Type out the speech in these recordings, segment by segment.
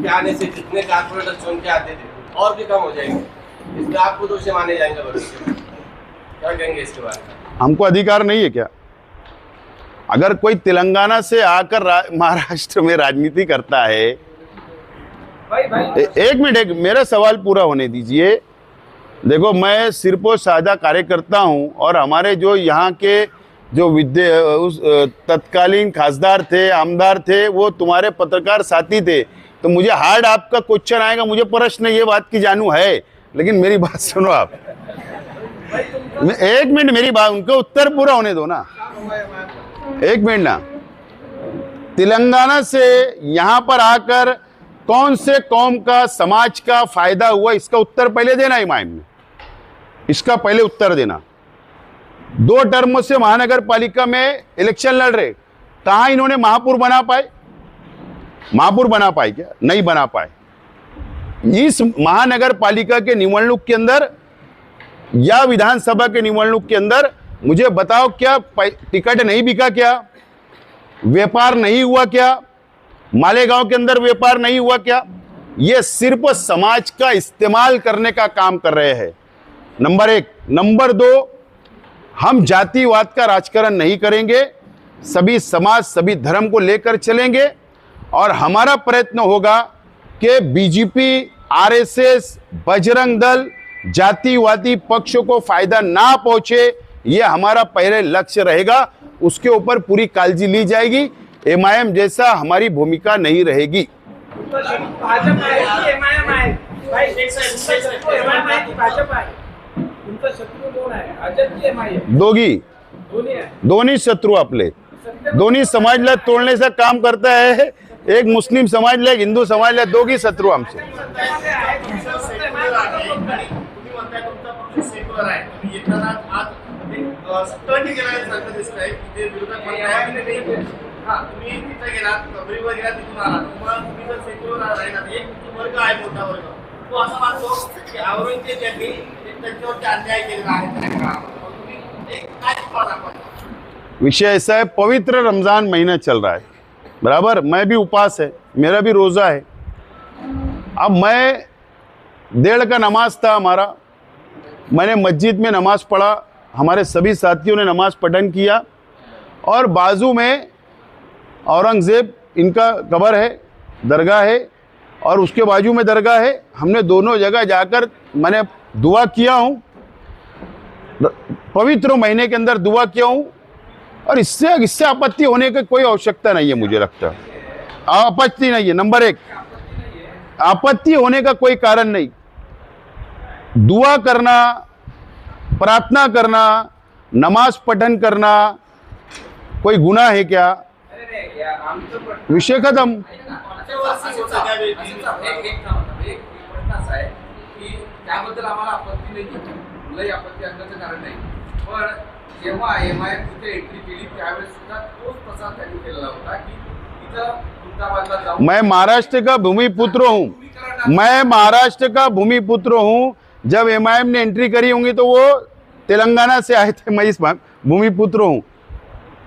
के आने से जितने कारपोरेटर चुन के आते थे और भी कम हो जाएंगे, इसलिए आपको दोषी माने जाएंगे भविष्य में। क्या कहेंगे इसके बारे में? हमको अधिकार नहीं है क्या? अगर कोई तेलंगाना से आकर महाराष्ट्र में राजनीति करता है, एक मिनट, मेरा सवाल पूरा होने दीजिए। देखो, मैं सिर्फ और सादा कार्यकर्ता हूं और हमारे जो यहाँ के जो उस तत्कालीन खासदार थे, आमदार थे, वो तुम्हारे पत्रकार साथी थे। तो मुझे हार्ड आपका क्वेश्चन आएगा, मुझे प्रश्न ये बात की जानू है, लेकिन मेरी बात सुनो आप। एक मिनट, मेरी बात, उनका उत्तर पूरा होने दो ना, एक मिनट ना। तेलंगाना से यहाँ पर आकर कौन से कौम का, समाज का फायदा हुआ, इसका उत्तर पहले देना इमाम ने, इसका पहले उत्तर देना। 2 टर्म से महानगर पालिका में इलेक्शन लड़ रहे, कहां इन्होंने महापौर बना पाए? महापौर बना पाए क्या? नहीं बना पाए। इस महानगर पालिका के निवडणूक के अंदर या विधानसभा के निवडणूक के अंदर मुझे बताओ, क्या टिकट नहीं बिका क्या? व्यापार नहीं हुआ क्या? मालेगांव के अंदर व्यापार नहीं हुआ क्या? ये सिर्फ समाज का इस्तेमाल करने का काम कर रहे हैं, नंबर 1। नंबर 2, हम जातिवाद का राजकारण नहीं करेंगे, सभी समाज, सभी धर्म को लेकर चलेंगे और हमारा प्रयत्न होगा कि बीजेपी, आरएसएस, बजरंग दल, जातिवादी पक्षों को फायदा ना पहुंचे, ये हमारा पहले लक्ष्य रहेगा। उसके ऊपर पूरी काळजी ली जाएगी। एमआईएम जैसा हमारी भूमिका नहीं रहेगी। दोन्ही शत्रू आपले, दोन्ही समाजला तोडण्याचं काम करता है। एक मुस्लिम समाजला, एक हिंदू समाजला, दोघी शत्रू आमचे। विषय ऐसा है, पवित्र रमजान महीना चल रहा है, बराबर। मैं भी उपास है, मेरा भी रोजा है। अब मैं 1:30 का नमाज था हमारा, मैंने मस्जिद में नमाज पढ़ा, हमारे सभी साथियों ने नमाज पठन किया और बाजू में औरंगजेब इनका कब्र है, दरगाह है, और उसके बाजू में दरगाह है। हमने दोनों जगह जाकर मैंने दुआ किया हूँ, पवित्र महीने के अंदर दुआ किया हूँ, और इससे आपत्ति होने की कोई आवश्यकता नहीं है। मुझे लगता है आपत्ति नहीं है, नंबर 1, आपत्ति होने का कोई कारण नहीं। दुआ करना, प्रार्थना करना, नमाज पठन करना कोई गुनाह है क्या? विषय खत्म। त्याबद्दल आम्हाला आपत्ती नाही, कुठलाही आपत्ती असण्याचं कारण नाही, पण जेव्हा एमआयएम तिथे एंट्री केली त्यावेळेस सुद्धा तोच प्रसार त्यांनी केलेला होता की इथं खुलताबादला जाऊन, मैं महाराष्ट्र का भूमिपुत्र हूँ, मैं महाराष्ट्र का भूमिपुत्र हूँ। जब एमआईएम ने एंट्री करी होंगी तो वो तेलंगाना से आए थे, मैं इस भूमिपुत्र हूँ।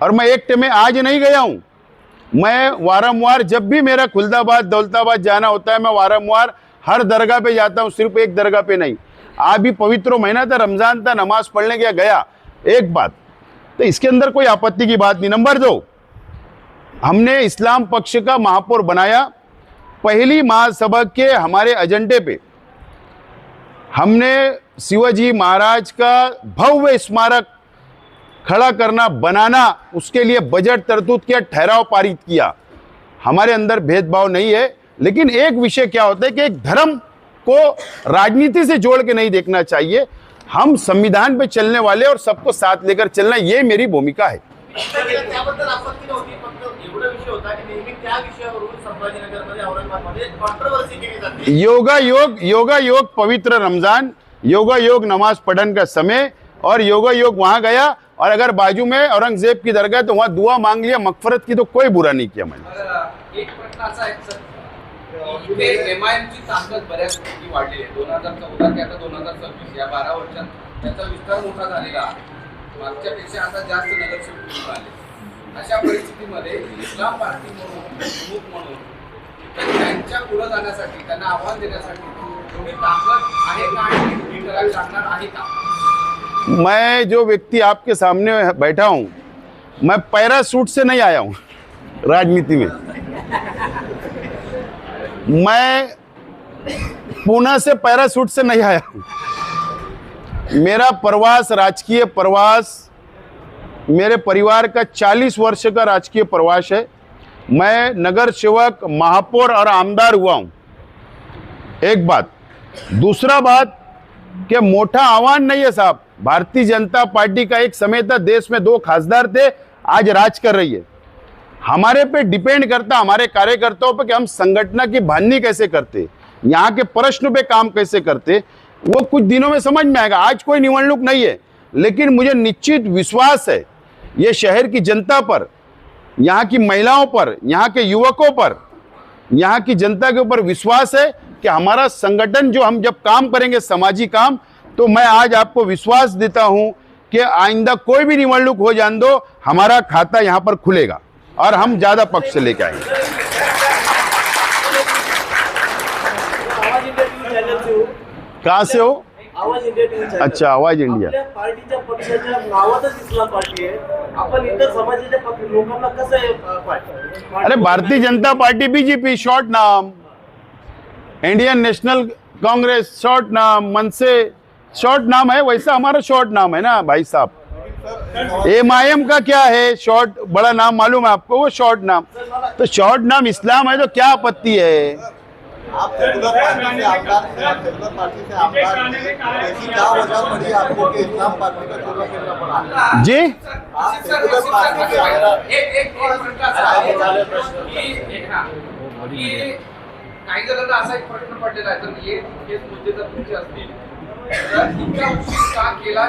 और मैं एक में आज नहीं गया हूँ, मैं वारंवार, जब भी मेरा खुलताबाद, दौलताबाद जाना होता है, मैं वारंवार हर दरगाह पे जाता हूँ, सिर्फ एक दरगाह पे नहीं। आज भी पवित्र महीना था, रमजान था, नमाज पढ़ने गया। एक बात तो इसके अंदर कोई आपत्ति की बात नहीं। नंबर 2, हमने इस्लाम पक्ष का महापौर बनाया। पहली महासभा के हमारे एजेंडे पे हमने शिवाजी महाराज का भव्य स्मारक खड़ा करना, बनाना, उसके लिए बजट तरतूद किया, ठहराव पारित किया। हमारे अंदर भेदभाव नहीं है, लेकिन एक विषय क्या होता है कि एक धर्म को राजनीति से जोड़ के नहीं देखना चाहिए। हम संविधान पे चलने वाले और सबको साथ लेकर चलना, ये मेरी भूमिका है। योगा योग पवित्र रमजान, योगा योग नमाज पढ़ने का समय, और योगा योग वहां गया, और अगर बाजू में औरंगजेब की दरगाह तो वहां दुआ मांग लिया, मगफरत की, तो कोई बुरा नहीं किया मैंने। एक प्रश्न असा आहे सर, इथे एमआयएमची ताकद बऱ्यापैकी वाढली आहे। 2014 ते आता 2026 या 12 वर्षात त्याचा विस्तार मोठा झालेला आहे। मागच्यापेक्षा आता जास्त नगरसेवक आले। अशा परिस्थितीमध्ये इस्लाम पार्टी म्हणून प्रमुख म्हणून त्यांच्या पुढे जाण्यासाठी, त्यांना आव्हान देण्यासाठी तुम्ही ताकद आहे का आणि उभी करायला लागणार आहे का? मैं जो व्यक्ति आपके सामने बैठा हूं, मैं पैरासूट से नहीं आया हूं राजनीति में। मैं पूना से पैरासूट से नहीं आया हूं। मेरा प्रवास, राजकीय प्रवास, मेरे परिवार का 40 वर्ष का राजकीय प्रवास है। मैं नगर सेवक, महापौर और आमदार हुआ हूं। एक बात। दूसरा बात कि मोटा आह्वान नहीं है साहब। भारतीय जनता पार्टी का एक समय था, देश में 2 खासदार थे, आज राज कर रही है। हमारे पे डिपेंड करता, हमारे कार्यकर्ताओं पे, कि हम संगठन की भानी कैसे करते, यहाँ के प्रश्न पे काम कैसे करते, वो कुछ दिनों में समझ में आएगा। आज कोई निवडणूक नहीं है, लेकिन मुझे निश्चित विश्वास है ये शहर की जनता पर, यहाँ की महिलाओं पर, यहाँ के युवकों पर, यहाँ की जनता के ऊपर विश्वास है कि हमारा संगठन, जो हम जब काम करेंगे सामाजिक काम, तो मैं आज आपको विश्वास देता हूं कि आइंदा कोई भी निवडणूक हो जान दो, हमारा खाता यहां पर खुलेगा और हम ज्यादा पक्ष से लेके आएंगे। कहां से हो? आवाज इंडिया टीव्ही चॅनल. अच्छा, आवाज इंडिया. आपल्या पार्टीच्या पक्षाच्या नावातच इस्लाम पार्टी आहे. आपण इतर समाजाच्या लोकांना कसं आहे पार्टी? अरे Bharatiya Janata party, BJP short नाम, इंडियन नेशनल कांग्रेस शॉर्ट नाम, मनसे शॉर्ट नाम है, वैसा हमारा शॉर्ट नाम है ना भाई साहब। MIM का क्या है शॉर्ट, बड़ा नाम मालूम है आपको, वो शॉर्ट नाम। तो शॉर्ट नाम इस्लाम है तो क्या आपत्ति है? आप सेकुलर पार्टी से आमदार थे, आप सेकुलर पार्टी से आमदार थे, ऐसी क्या वजह पड़ी आपको कि इस्लाम पार्टी का चुनाव करना पड़ा? जी, आप सेकुलर पार्टी से आमदार, एक मिनिट काही जणांना असा एक प्रश्न पडलेला आहे, तर हेच मुद्दे जर तुमचे असतील तर इतका उशीर का केला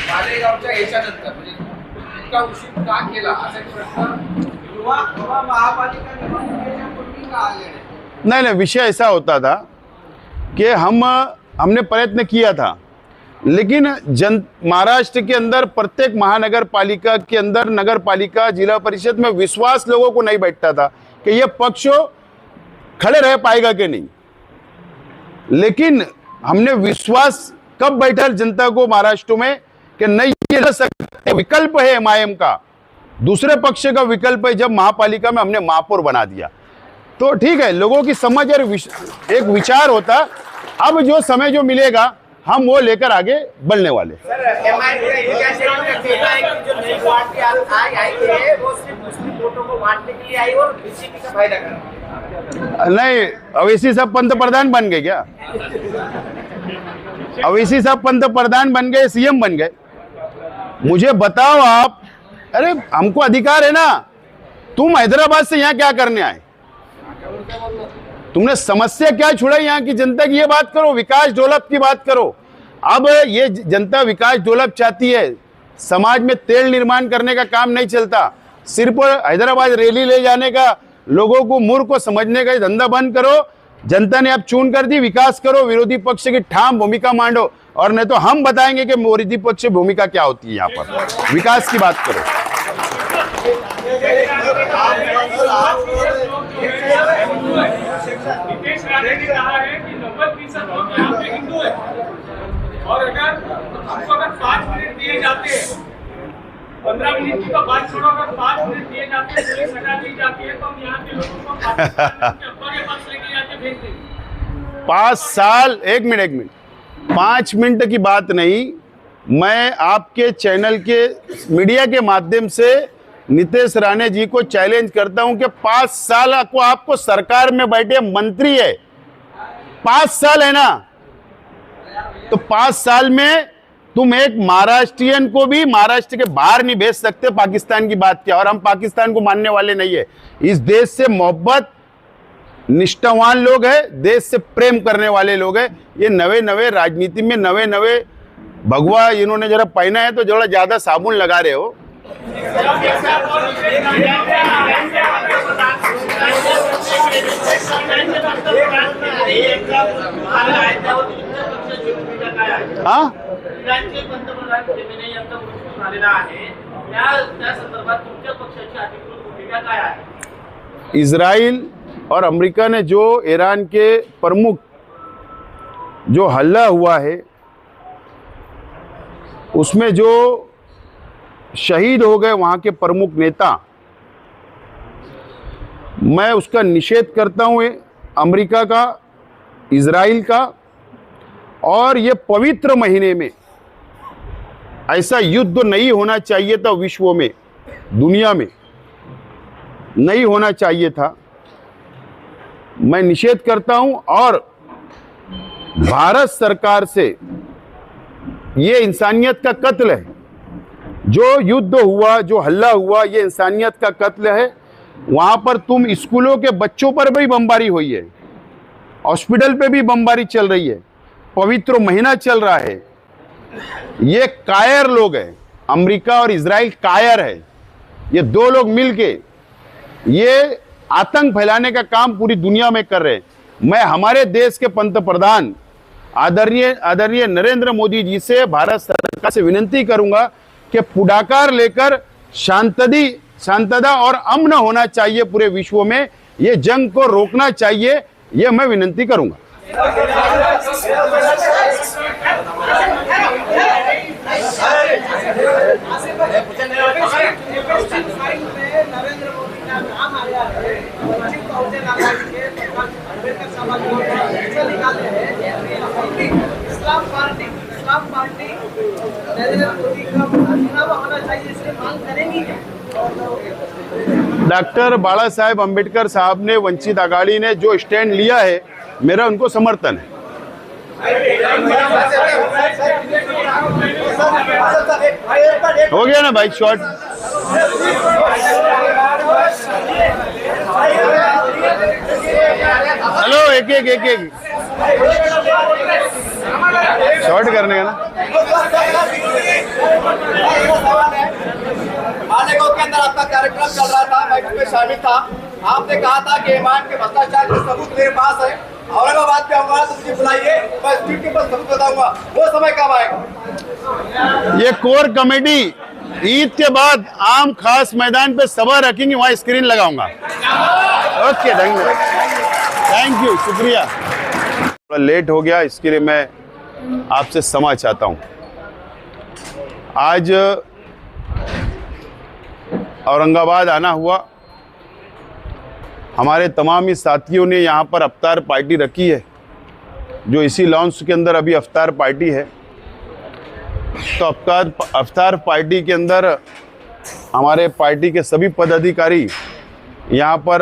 मालेगावच्या याच्यानंतर, म्हणजे इतका उशीर का केला असा एक प्रश्न युवा महापालिका निवडणुकीच्या पूर्वी का आले नहीं नहीं, विषय ऐसा होता था कि हमने प्रयत्न किया था, लेकिन महाराष्ट्र के अंदर प्रत्येक महानगर पालिका के अंदर, नगर पालिका, जिला परिषद में विश्वास लोगों को नहीं बैठता था कि ये पक्ष खड़े रह पाएगा कि नहीं। लेकिन हमने विश्वास कब बैठा जनता को महाराष्ट्र में कि नहीं, ये कर सकते, विकल्प है MIM का, दूसरे पक्ष का विकल्प है। जब महापालिका में हमने महापौर बना दिया तो ठीक है, लोगों की समझ और एक विचार होता। अब जो समय जो मिलेगा हम वो लेकर आगे बढ़ने वाले। नहीं, अवैसी साहब पंतप्रधान बन गए क्या? अवैसी साहब पंतप्रधान बन गए, CM बन गए? मुझे बताओ आप। अरे हमको अधिकार है ना। तुम हैदराबाद से यहाँ क्या करने आए? तुमने समस्या क्या छुड़ाई यहाँ की जनता की? ये बात करो, विकास डेवलप की बात करो। अब ये जनता विकास डेवलप चाहती है, समाज में तेल निर्माण करने का काम नहीं चलता, सिर्फ हैदराबाद रैली ले जाने का, लोगों को मूर्ख को समझने का धंधा बंद करो। जनता ने अब चुन कर दी, विकास करो, विरोधी पक्ष की ठाम भूमिका मांडो, और नहीं तो हम बताएंगे कि विरोधी पक्ष की भूमिका क्या होती है। यहाँ पर विकास की बात करो। नीतीश राणे ने कहा है कि 90% लोग यहाँ पे हिंदू है, और हमको अगर 5 मिनट दिए जाते हैं, 15 मिनट की तो बात छोड़ो, अगर 5 मिनट दिए जाते हैं, पुलिस हटा दी जाती है, तो हम यहाँ के लोगों को पाकिस्तान के अब्बा के पास लेके जाके भेज देंगे। 5 साल, एक मिनट 5 मिनट की बात नहीं। मैं आपके चैनल के मीडिया के माध्यम से नीतीश राणे जी को चैलेंज करता हूं कि 5 साल को आपको सरकार में बैठे मंत्री है, 5 साल है ना, तो 5 साल में तुम एक महाराष्ट्रियन को भी महाराष्ट्र के बाहर नहीं भेज सकते। पाकिस्तान की बात क्या, और हम पाकिस्तान को मानने वाले नहीं है। इस देश से मोहब्बत, निष्ठावान लोग हैं, देश से प्रेम करने वाले लोग हैं। ये नवे राजनीति में नवे भगवा इन्होंने जरा पहना है, तो जरा ज्यादा साबुन लगा रहे हो। हाँ, इस्रायल और अमेरिका ने जो ईरान के प्रमुख जो हल्ला हुआ है उसमें जो शहीद हो गए वहाँ के प्रमुख नेता, मैं उसका निषेध करता हूँ अमेरिका का, इजराइल का। और ये पवित्र महीने में ऐसा युद्ध नहीं होना चाहिए था, विश्व में, दुनिया में नहीं होना चाहिए था, मैं निषेध करता हूं। और भारत सरकार से ये इंसानियत का कत्ल है, जो युद्ध हुआ, जो हल्ला हुआ, ये इंसानियत का कत्ल है। वहां पर तुम स्कूलों के बच्चों पर भी बमबारी हुई है, हॉस्पिटल पे भी बमबारी चल रही है, पवित्र महीना चल रहा है। ये कायर लोग हैं, अमेरिका और इजराइल कायर है। ये दो लोग मिलके ये आतंक फैलाने का काम पूरी दुनिया में कर रहे हैं। मैं हमारे देश के पंतप्रधान आदरणीय नरेंद्र मोदी जी से, भारत सरकार से विनती करूंगा कि पुढाकार लेकर शांतता और अमन होना चाहिए पूरे विश्व में, ये जंग को रोकना चाहिए, ये मैं विनती करूंगा। नरेंद्र मोदी का नाम आया है, इस्लाम पार्टी नरेंद्र मोदी का राजीनामा होना चाहिए, इसकी मांग करेंगी क्या? डॉक्टर बाला साहेब अम्बेडकर साहब ने, वंचित आघाड़ी ने जो स्टैंड लिया है, मेरा उनको समर्थन है। हो गया ना भाई, शॉर्ट। हेलो, एक शॉर्ट करने का ना। मालेगांव के अंदर आपका कार्यक्रम चल रहा था, मैं उसमें शामिल था। आपने कहा था कि ईमान के भ्रष्टाचार के सबूत मेरे पास है, औरंगाबाद में आऊंगा तो मुझे बुलाइए, मैं स्ट्रीट के पास सबूत बताऊंगा। वो समय कब आएगा? ये कोर कमेटी ईद के बाद आम खास मैदान पे सभा रखेंगे, वहां स्क्रीन लगाऊंगा। ओके, धन्यवाद, थैंक यू, शुक्रिया। थोड़ा लेट हो गया, इसके लिए मैं आपसे क्षमा चाहता हूं। आज औरंगाबाद आना हुआ, हमारे तमाम ही साथियों ने यहाँ पर अफ्तार पार्टी रखी है, जो इसी लॉन्च के अंदर अभी अफ्तार पार्टी है। तो अफ्तार पार्टी के अंदर हमारे पार्टी के सभी पदाधिकारी यहाँ पर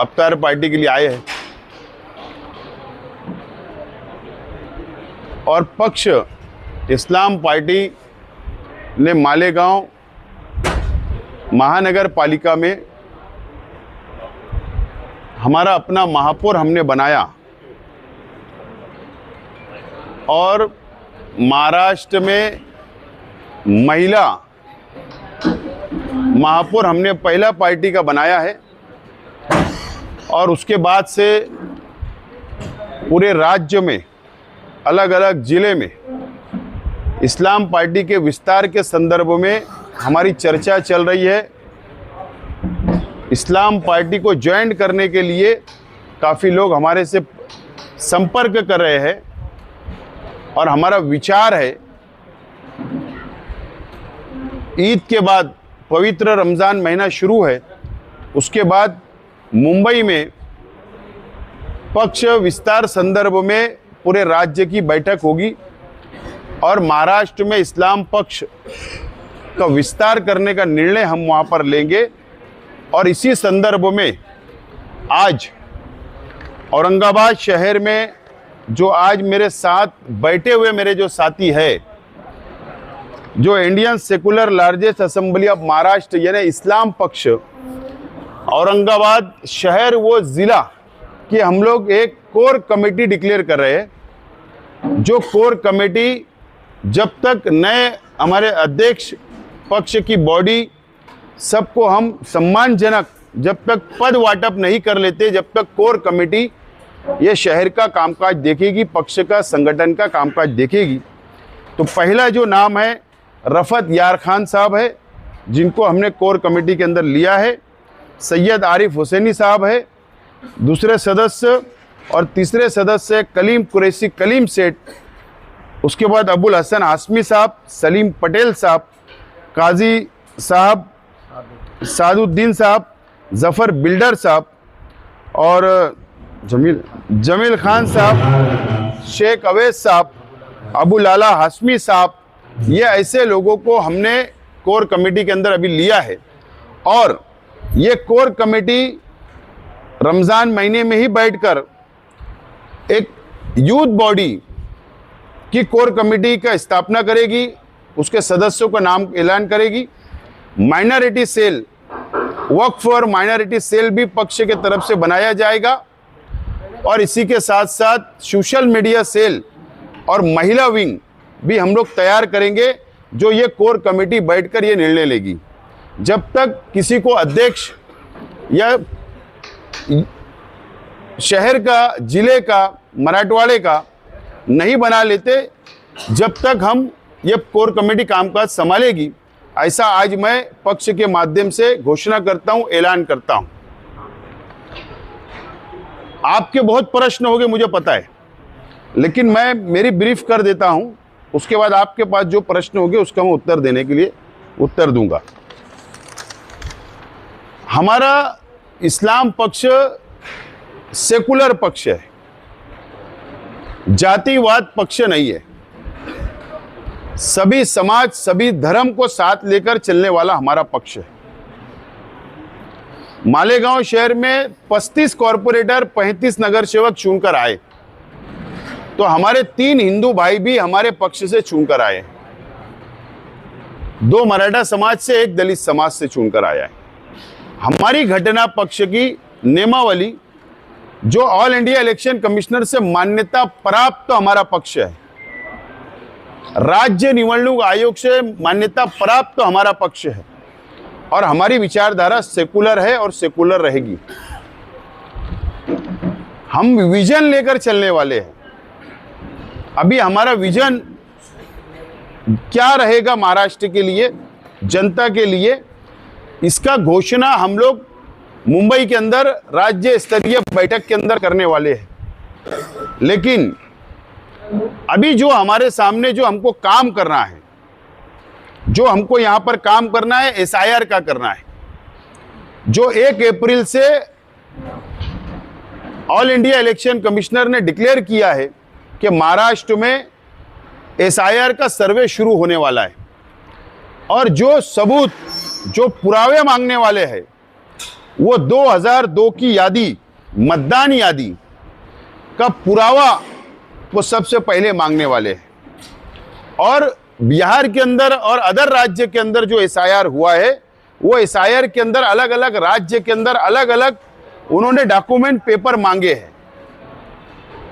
अफ्तार पार्टी के लिए आए हैं। और पक्ष इस्लाम पार्टी ने मालेगांव महानगर पालिका में हमारा अपना महापौर हमने बनाया, और महाराष्ट्र में महिला महापौर हमने पहला पार्टी का बनाया है। और उसके बाद से पूरे राज्य में, अलग अलग जिले में इस्लाम पार्टी के विस्तार के संदर्भ में हमारी चर्चा चल रही है। इस्लाम पार्टी को ज्वाइन करने के लिए काफ़ी लोग हमारे से संपर्क कर रहे हैं, और हमारा विचार है ईद के बाद, पवित्र रमज़ान महीना शुरू है, उसके बाद मुंबई में पक्ष विस्तार संदर्भ में पूरे राज्य की बैठक होगी, और महाराष्ट्र में इस्लाम पक्ष का विस्तार करने का निर्णय हम वहाँ पर लेंगे। और इसी संदर्भ में आज औरंगाबाद शहर में जो आज मेरे साथ बैठे हुए मेरे जो साथी है, जो Indian secular largest assembly of Maharashtra यानी इस्लाम पक्ष औरंगाबाद शहर वो ज़िला कि हम लोग एक कोर कमेटी डिक्लेयर कर रहे हैं। जो कोर कमेटी जब तक नए हमारे अध्यक्ष पक्ष की बॉडी सबको हम सम्मानजनक, जब तक पद वाटप नहीं कर लेते, जब तक कोर कमेटी ये शहर का कामकाज देखेगी, पक्ष का संगठन का कामकाज देखेगी। तो पहला जो नाम है रफत यार खान साहब है, जिनको हमने कोर कमेटी के अंदर लिया है। सैयद आरिफ हुसैनी साहब है, दूसरे सदस्य और तीसरे सदस्य कलीम कुरैशी कलीम सेठ, उसके बाद अबुल हसन हाशमी साहब, सलीम पटेल साहब, काजी साहब, सादुद्दीन साहब, जफ़र बिल्डर साहब और जमील खान साहब, शेख अवैस साहब, अबू लाला हाशमी साहब, ये ऐसे लोगों को हमने कोर कमेटी के अंदर अभी लिया है। और ये कोर कमेटी रमज़ान महीने में ही बैठकर एक यूथ बॉडी की कोर कमेटी का स्थापना करेगी, उसके सदस्यों का नाम ऐलान करेगी। माइनॉरिटी सेल, वक्फ और माइनॉरिटी सेल भी पक्ष के तरफ से बनाया जाएगा और इसी के साथ साथ सोशल मीडिया सेल और महिला विंग भी हम लोग तैयार करेंगे, जो ये कोर कमेटी बैठकर ये निर्णय लेगी। जब तक किसी को अध्यक्ष या शहर का, जिले का, मराठवाड़े का नहीं बना लेते, जब तक हम ये कोर कमेटी कामकाज संभालेगी, ऐसा आज मैं पक्ष के माध्यम से घोषणा करता हूं, ऐलान करता हूं। आपके बहुत प्रश्न होंगे मुझे पता है, लेकिन मैं मेरी ब्रीफ कर देता हूं, उसके बाद आपके पास जो प्रश्न होंगे उसका मैं उत्तर देने के लिए उत्तर दूंगा। हमारा इस्लाम पक्ष सेकुलर पक्ष है, जातिवाद पक्ष नहीं है। सभी समाज, सभी धर्म को साथ लेकर चलने वाला हमारा पक्ष है। मालेगांव शहर में 35 कॉरपोरेटर, 35 नगर सेवक चुनकर आए, तो हमारे 3 हिंदू भाई भी हमारे पक्ष से चुनकर आए, 2 मराठा समाज से, 1 दलित समाज से चुनकर आया है। हमारी घटना पक्ष की नियमावली जो ऑल इंडिया इलेक्शन कमिश्नर से मान्यता प्राप्त तो हमारा पक्ष है, राज्य निवडणूक आयोग से मान्यता प्राप्त तो हमारा पक्ष है, और हमारी विचारधारा सेकुलर है और सेकुलर रहेगी। हम विजन लेकर चलने वाले हैं। अभी हमारा विजन क्या रहेगा महाराष्ट्र के लिए, जनता के लिए, इसका घोषणा हम लोग मुंबई के अंदर राज्य स्तरीय बैठक के अंदर करने वाले हैं। लेकिन अभी जो हमारे सामने जो हमको काम करना है, जो हमको यहां पर काम करना है, एसआईआर का करना है, जो 1 अप्रैल से ऑल इंडिया इलेक्शन कमिश्नर ने डिक्लेयर किया है कि महाराष्ट्र में एसआईआर का सर्वे शुरू होने वाला है, और जो सबूत, जो पुरावे मांगने वाले हैं, वो 2002 की यादी, मतदान यादी का पुरावा वो सबसे पहले मांगने वाले हैं। और बिहार के अंदर और अदर राज्य के अंदर जो एसआईआर हुआ है, वो एसआईआर के अंदर अलग अलग राज्य के अंदर अलग अलग उन्होंने डॉक्यूमेंट, पेपर मांगे हैं।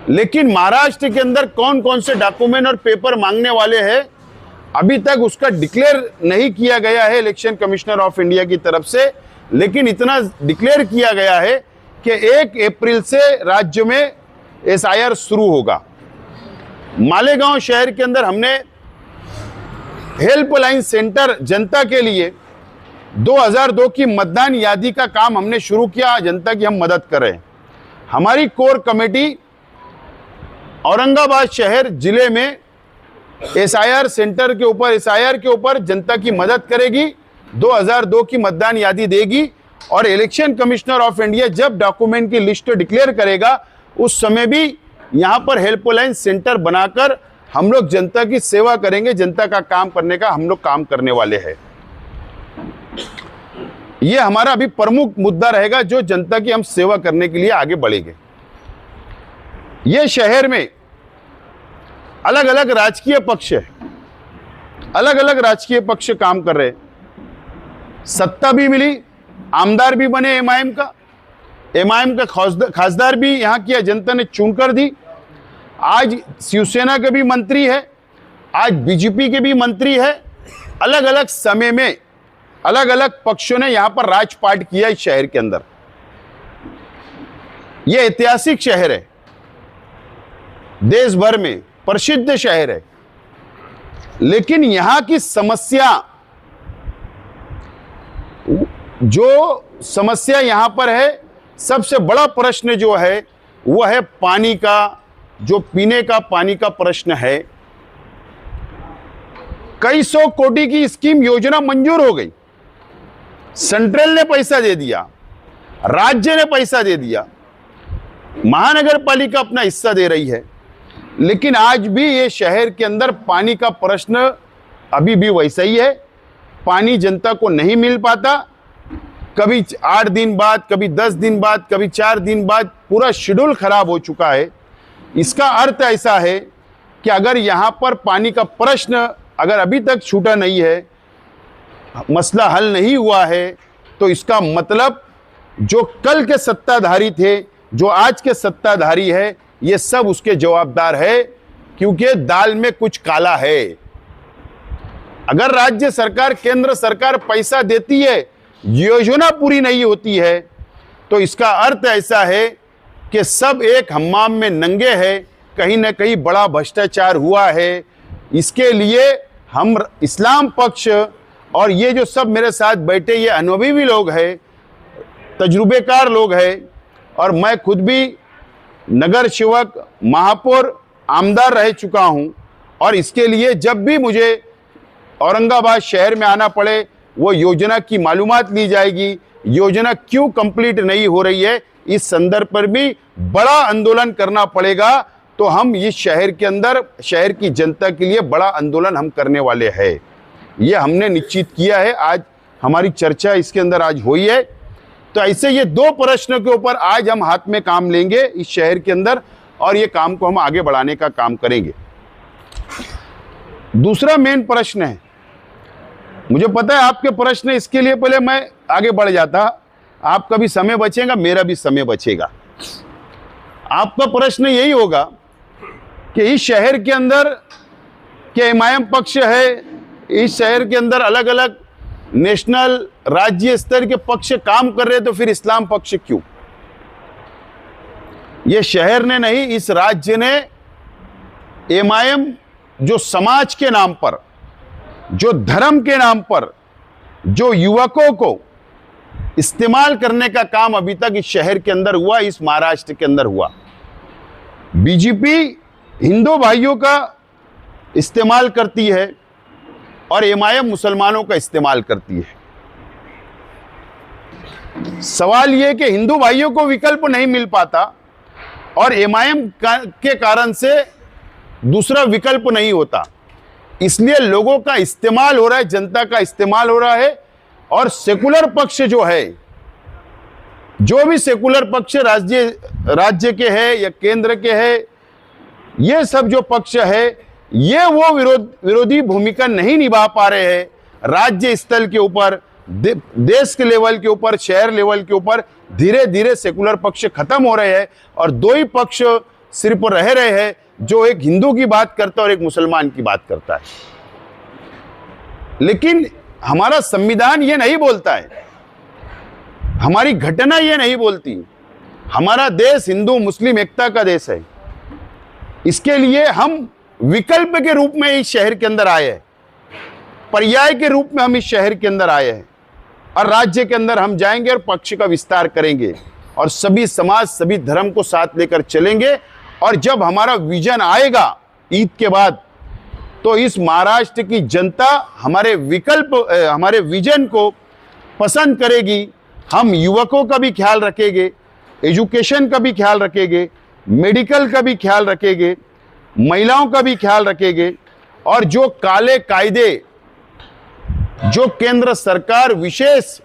लेकिन महाराष्ट्र के अंदर कौन कौन से डॉक्यूमेंट और पेपर मांगने वाले हैं, अभी तक उसका डिक्लेयर नहीं किया गया है इलेक्शन कमिश्नर ऑफ इंडिया की तरफ से। लेकिन इतना डिक्लेयर किया गया है कि 1 अप्रैल से राज्य में एसआईआर शुरू होगा। मालेगांव शहर के अंदर हमने हेल्पलाइन सेंटर जनता के लिए 2002 की मतदान यादी का काम हमने शुरू किया, जनता की हम मदद करें। हमारी कोर कमेटी औरंगाबाद शहर जिले में एसआईआर सेंटर के ऊपर, एसआईआर के ऊपर जनता की मदद करेगी, 2002 की मतदान यादी देगी, और इलेक्शन कमिश्नर ऑफ इंडिया जब डॉक्यूमेंट की लिस्ट डिक्लेयर करेगा, उस समय भी यहां पर हेल्पलाइन सेंटर बनाकर हम लोग जनता की सेवा करेंगे। जनता का काम करने का हम लोग काम करने वाले हैं। ये हमारा अभी प्रमुख मुद्दा रहेगा, जो जनता की हम सेवा करने के लिए आगे बढ़ेंगे। ये शहर में अलग अलग राजकीय पक्ष है, अलग अलग राजकीय पक्ष काम कर रहे हैं। सत्ता भी मिली, आमदार भी बने एमआईएम का खासदार भी यहाँ की जनता ने चुनकर दी। आज शिवसेना के भी मंत्री है, आज बीजेपी के भी मंत्री है। अलग अलग समय में अलग अलग पक्षों ने यहाँ पर राजपाट किया इस शहर के अंदर। यह ऐतिहासिक शहर है, देश भर में प्रसिद्ध शहर है। लेकिन यहाँ की समस्या, जो समस्या यहाँ पर है, सबसे बड़ा प्रश्न जो है वह है पानी का, जो पीने का पानी का प्रश्न है। कई सौ कोटि की स्कीम योजना मंजूर हो गई, सेंट्रल ने पैसा दे दिया, राज्य ने पैसा दे दिया, महानगर पालिका अपना हिस्सा दे रही है, लेकिन आज भी ये शहर के अंदर पानी का प्रश्न अभी भी वैसा ही है। पानी जनता को नहीं मिल पाता, कभी 8 दिन बाद, कभी 10 दिन बाद, कभी 4 दिन बाद, पूरा शेड्यूल खराब हो चुका है। इसका अर्थ ऐसा है कि अगर यहाँ पर पानी का प्रश्न अगर अभी तक छूटा नहीं है, मसला हल नहीं हुआ है, तो इसका मतलब जो कल के सत्ताधारी थे, जो आज के सत्ताधारी है, ये सब उसके जवाबदार है, क्योंकि दाल में कुछ काला है। अगर राज्य सरकार, केंद्र सरकार पैसा देती है, योजना पूरी नहीं होती है, तो इसका अर्थ ऐसा है कि सब एक हम्माम में नंगे हैं, कहीं ना कहीं बड़ा भ्रष्टाचार हुआ है। इसके लिए हम इस्लाम पक्ष और ये जो सब मेरे साथ बैठे ये अनुभवी भी लोग हैं, तजुर्बेकार लोग हैं, और मैं खुद भी नगर सेवक, महापौर, आमदार रह चुका हूं, और इसके लिए जब भी मुझे औरंगाबाद शहर में आना पड़े, वो योजना की मालूमात ली जाएगी, योजना क्यों कंप्लीट नहीं हो रही है, इस संदर्भ पर भी बड़ा आंदोलन करना पड़ेगा। तो हम इस शहर के अंदर, शहर की जनता के लिए बड़ा आंदोलन हम करने वाले हैं, ये हमने निश्चित किया है। आज हमारी चर्चा इसके अंदर आज हुई है। तो ऐसे ये 2 प्रश्नों के ऊपर आज हम हाथ में काम लेंगे इस शहर के अंदर, और ये काम को हम आगे बढ़ाने का काम करेंगे। दूसरा मेन प्रश्न है, मुझे पता है आपके प्रश्न, इसके लिए पहले मैं आगे बढ़ जाता, आपका भी समय बचेगा, मेरा भी समय बचेगा। आपका प्रश्न यही होगा कि इस शहर के अंदर क्या एमआईएम पक्ष है, इस शहर के अंदर अलग अलग नेशनल, राज्य स्तर के पक्ष काम कर रहे, तो फिर इस्लाम पक्ष क्यों? ये शहर ने नहीं, इस राज्य ने एमआईएम जो समाज के नाम पर, जो धर्म के नाम पर, जो युवकों को इस्तेमाल करने का काम अभी तक इस शहर के अंदर हुआ, इस महाराष्ट्र के अंदर हुआ। बीजेपी हिंदू भाइयों का इस्तेमाल करती है और एमआईएम मुसलमानों का इस्तेमाल करती है। सवाल यह कि हिंदू भाइयों को विकल्प नहीं मिल पाता और एमआईएम के कारण से दूसरा विकल्प नहीं होता, इसलिए लोगों का इस्तेमाल हो रहा है, जनता का इस्तेमाल हो रहा है। और सेकुलर पक्ष जो है, जो भी सेकुलर पक्ष राज्य के है या केंद्र के है, ये सब जो पक्ष है, ये वो विरोधी भूमिका नहीं निभा पा रहे हैं। राज्य स्तर के ऊपर, देश के लेवल के ऊपर, शहर लेवल के ऊपर धीरे धीरे सेकुलर पक्ष खत्म हो रहे हैं और 2 ही पक्ष सिर्फ रह रहे हैं, जो एक हिंदू की बात करता है और एक मुसलमान की बात करता है। लेकिन हमारा संविधान ये नहीं बोलता है, हमारी घटना ये नहीं बोलती। हमारा देश हिंदू मुस्लिम एकता का देश है। इसके लिए हम विकल्प के रूप में इस शहर के अंदर आए हैं, पर्याय के रूप में हम इस शहर के अंदर आए हैं, और राज्य के अंदर हम जाएंगे और पक्ष का विस्तार करेंगे और सभी समाज, सभी धर्म को साथ लेकर चलेंगे। और जब हमारा विजन आएगा ईद के बाद, तो इस महाराष्ट्र की जनता हमारे विजन को पसंद करेगी। हम युवकों का भी ख्याल रखेंगे, एजुकेशन का भी ख्याल रखेंगे, मेडिकल का भी ख्याल रखेंगे, महिलाओं का भी ख्याल रखेंगे। और जो काले कायदे जो केंद्र सरकार विशेष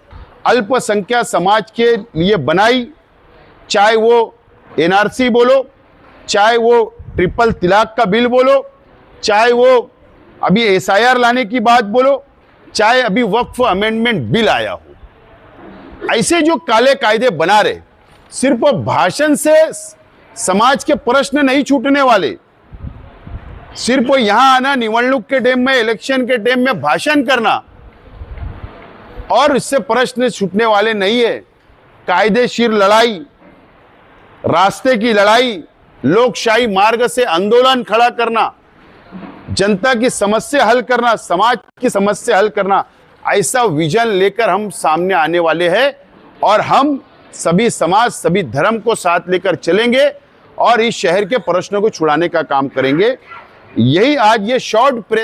अल्पसंख्यक समाज के लिए बनाई, चाहे वो एनआरसी बोलो, चाहे वो ट्रिपल तलाक का बिल बोलो, चाहे वो अभी एसआईआर लाने की बात बोलो, चाहे अभी वक्फ अमेंडमेंट बिल आया हो, ऐसे जो काले कायदे बना रहे, सिर्फ भाषण से समाज के प्रश्न नहीं छूटने वाले। सिर्फ यहां आना, निवडणूक के टाइम में, इलेक्शन के टाइम में भाषण करना और इससे प्रश्न छूटने वाले नहीं है। कायदेशीर लड़ाई, रास्ते की लड़ाई, लोकशाही मार्ग से आंदोलन खड़ा करना, जनता की समस्या हल करना, समाज की समस्या हल करना, ऐसा विजन लेकर हम सामने आने वाले हैं। और हम सभी समाज, सभी धर्म को साथ लेकर चलेंगे और इस शहर के प्रश्नों को छुड़ाने का काम करेंगे। यही आज ये शॉर्ट प्रेस